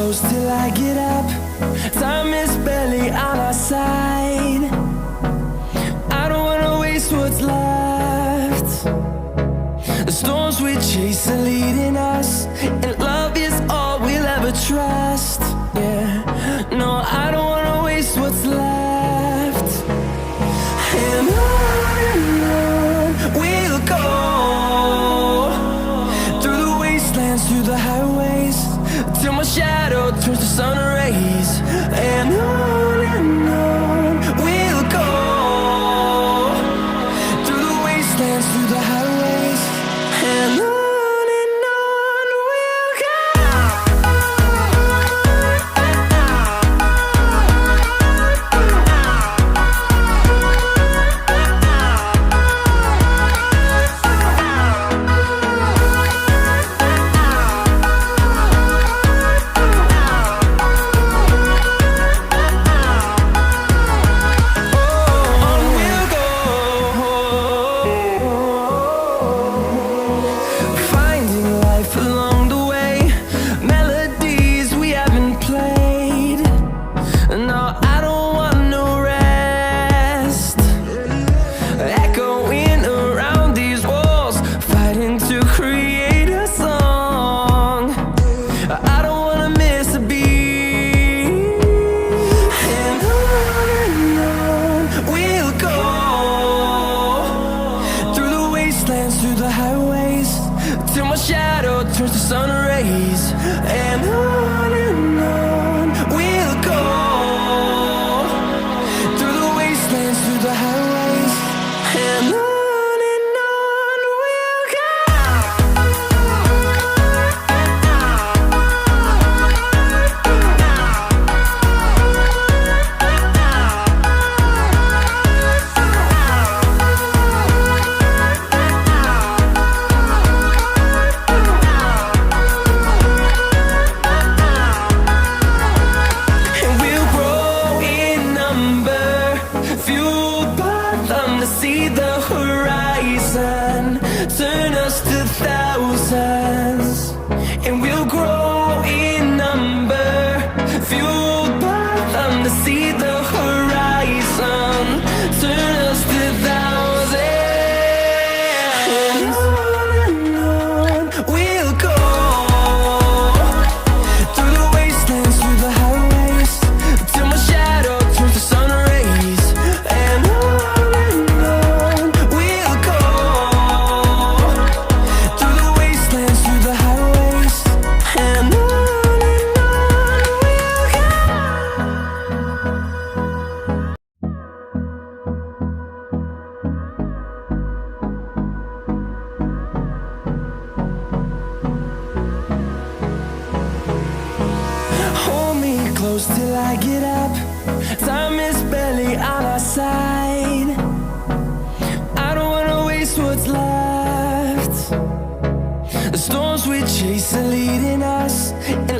close till I get up. Time is barely on our side. I don't wanna waste what's left. The storms we chase are leading us, and love is all we'll ever trust. Yeah, no, I don't wanna waste what's left. And on we'll go, through the wastelands, through the highways, till my shadow turns to sun rays. And on we'll go, through the wastelands, through the highways, and on. Through the highways, till my shadow turns to sun rays. And on we'll go, through the wastelands, through the highways, and on. See the horizon turn us to thousands, and we'll grow in number, fueled by them to see the horizon turn us to thousands. And on we'll go, through the wastelands, through the highways, till my shadow turns to sun rays. And close till I get up. Time is barely on our side. I don't wanna waste what's left. The storms we chase are leading us, and